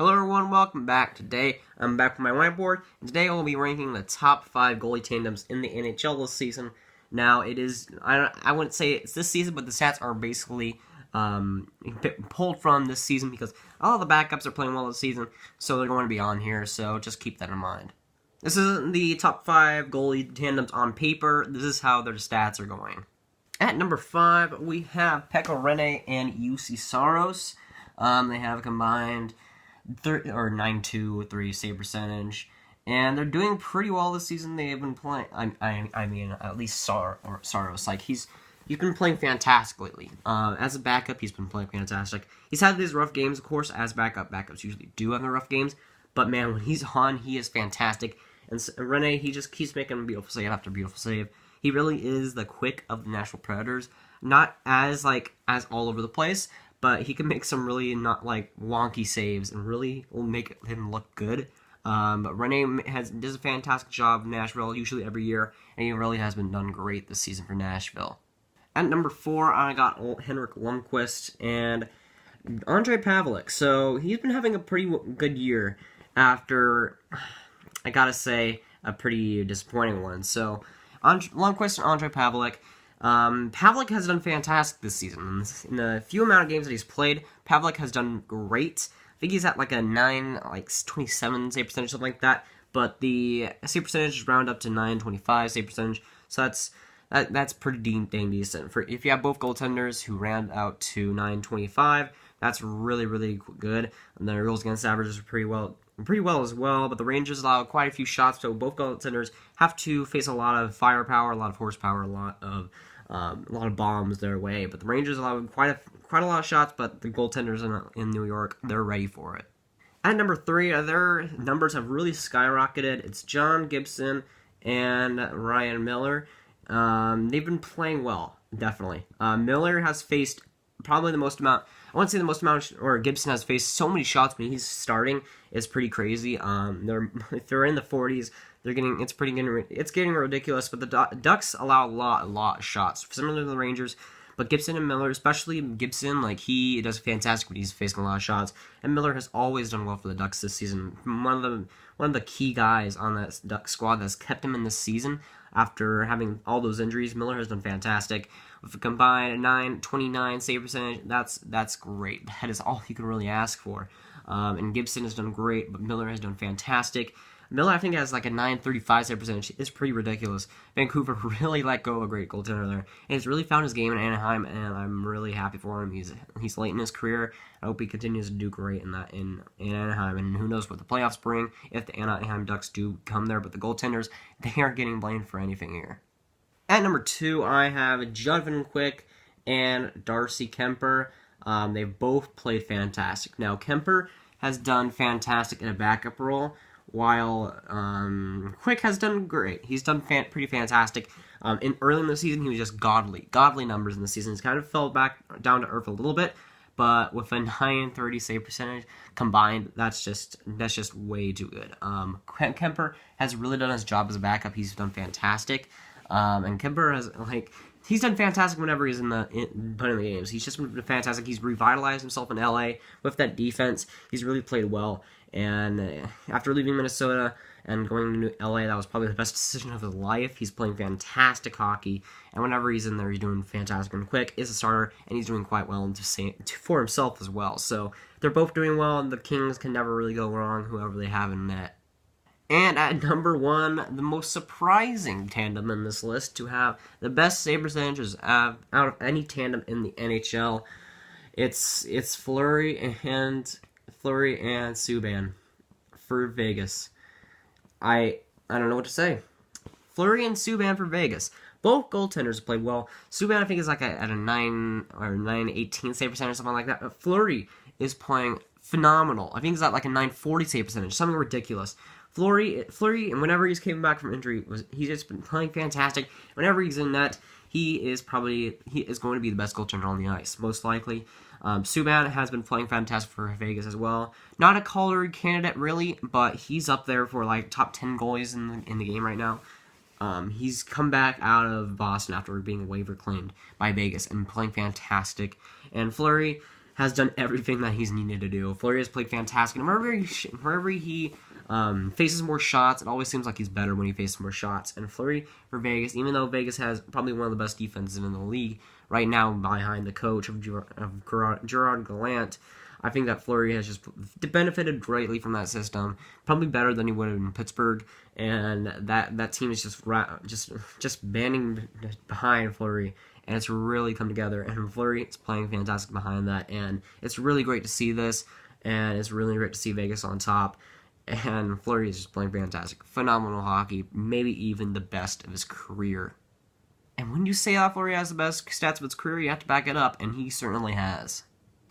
Hello everyone, welcome back. Today, I'm back with my whiteboard, and today I will be ranking the top 5 goalie tandems in the NHL this season. Now, it is, I wouldn't say it's this season, but the stats are basically pulled from this season because all the backups are playing well this season, so they're going to be on here, so just keep that in mind. This isn't the top 5 goalie tandems on paper, this is how their stats are going. At number 5, we have Pekka Rinne and UC Saros. They have a combined 9.23 save percentage, and they're doing pretty well this season. They have been playing. I mean, at least Saros, like he's been playing fantastic lately. As a backup, he's been playing fantastic. He's had these rough games, of course, as backup. Backups usually do have the rough games, but man, when he's on, he is fantastic. And Rinne, he just keeps making beautiful save after beautiful save. He really is the quick of the Nashville Predators. Not as all over the place, but he can make some really not wonky saves and really will make him look good. But Rinne does a fantastic job in Nashville, usually every year, and he really has been done great this season for Nashville. At number 4, I got Henrik Lundqvist and Andre Pavelec. So he's been having a pretty good year after, I gotta say, a pretty disappointing one. So Lundqvist and Andre Pavelec. Pavelec has done fantastic this season. In the few amount of games that he's played, Pavelec has done great. I think he's at like a 27 save percentage, something like that. But the save percentage is round up to 9.25 save percentage. So that's pretty dang decent. For if you have both goaltenders who round out to 9.25, that's really good. And the goals against averages are pretty well as well, but the Rangers allow quite a few shots, so both goaltenders have to face a lot of firepower, a lot of horsepower, a lot of bombs their way. But the Rangers allow quite a lot of shots, but the goaltenders in New York, they're ready for it. At number 3, their numbers have really skyrocketed. It's John Gibson and Ryan Miller. They've been playing well, definitely. Miller has faced probably the most amount. I wouldn't say the most amount, or Gibson has faced so many shots when he's starting is pretty crazy. If they're in the 40s, it's getting ridiculous. But the Ducks allow a lot of shots, similar to the Rangers. But Gibson and Miller, especially Gibson, he does fantastic when he's facing a lot of shots. And Miller has always done well for the Ducks this season. One of the key guys on that Ducks squad that's kept him in this season after having all those injuries. Miller has done fantastic. With a combined 9.29 save percentage, that's great. That is all you can really ask for. And Gibson has done great, but Miller has done fantastic. Miller, I think, has like a 9.35 save percentage. It's pretty ridiculous. Vancouver really let go of a great goaltender there, and he's really found his game in Anaheim, and I'm really happy for him. He's late in his career. I hope he continues to do great in Anaheim, and who knows what the playoffs bring if the Anaheim Ducks do come there. But the goaltenders, they aren't getting blamed for anything here. At number 2, I have Jonathan Quick and Darcy Kuemper. They've both played fantastic. Now, Kuemper has done fantastic in a backup role, while Quick has done great. He's done pretty fantastic. Early in the season, he was just godly numbers in the season. He's kind of fell back down to earth a little bit, but with a 9.30 save percentage combined, that's just way too good. Kuemper has really done his job as a backup. He's done fantastic. And Kuemper has he's done fantastic whenever he's putting the games. He's just been fantastic. He's revitalized himself in LA with that defense. He's really played well. And after leaving Minnesota and going to LA, that was probably the best decision of his life. He's playing fantastic hockey, and whenever he's in there, he's doing fantastic. And Quick is a starter, and he's doing quite well for himself as well. So they're both doing well, and the Kings can never really go wrong, whoever they have in net. And at number 1, the most surprising tandem in this list to have the best save percentages out of any tandem in the NHL, it's Flurry and Subban for Vegas. I don't know what to say. Flurry and Subban for Vegas. Both goaltenders played well. Subban, I think, is at a 9 or 9.18 save percentage or something like that. But Flurry is playing phenomenal. I think he's at like a 9.40 save percentage, something ridiculous. Flurry, and whenever he's came back from injury, he's just been playing fantastic. Whenever he's in net, he is going to be the best goaltender on the ice, most likely. Subban has been playing fantastic for Vegas as well. Not a Calder candidate, really, but he's up there for top 10 goalies in the game right now. He's come back out of Boston after being waiver claimed by Vegas and playing fantastic. And Flurry, has done everything that he's needed to do. Flurry has played fantastic. And wherever he faces more shots, it always seems like he's better when he faces more shots. And Flurry for Vegas, even though Vegas has probably one of the best defenses in the league right now behind the coach of Gerard Gallant, I think that Flurry has just benefited greatly from that system, probably better than he would have in Pittsburgh, and that team is just banding behind Flurry, and it's really come together, and Flurry is playing fantastic behind that, and it's really great to see this, and it's really great to see Vegas on top, and Flurry is just playing fantastic, phenomenal hockey, maybe even the best of his career. And when you say that Flurry has the best stats of his career, you have to back it up, and he certainly has.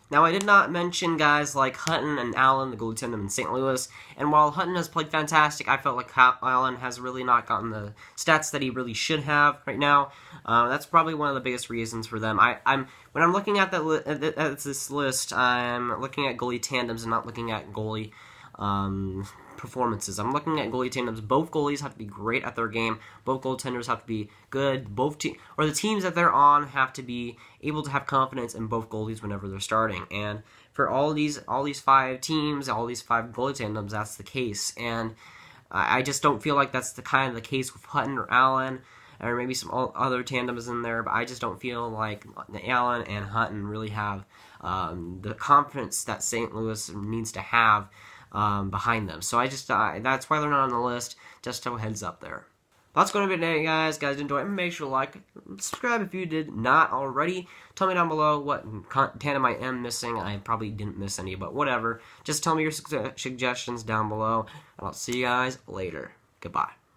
Now, I did not mention guys like Hutton and Allen, the goalie tandem in St. Louis, and while Hutton has played fantastic, I felt like Allen has really not gotten the stats that he really should have right now. That's probably one of the biggest reasons for them. When I'm looking at this list, I'm looking at goalie tandems and not looking at goalie performances. I'm looking at goalie tandems. Both goalies have to be great at their game. Both goaltenders have to be good. The teams that they're on have to be able to have confidence in both goalies whenever they're starting. And for all these 5 teams, all these 5 goalie tandems, that's the case. And I just don't feel like that's the case with Hutton or Allen, or maybe some other tandems in there. But I just don't feel like Allen and Hutton really have the confidence that St. Louis needs to have behind them. So that's why they're not on the list, just a heads up there. That's going to be it today, guys. Guys, enjoy it. Make sure to like, subscribe if you did not already. Tell me down below what tandem I am missing. I probably didn't miss any, but whatever. Just tell me your suggestions down below, and I'll see you guys later. Goodbye.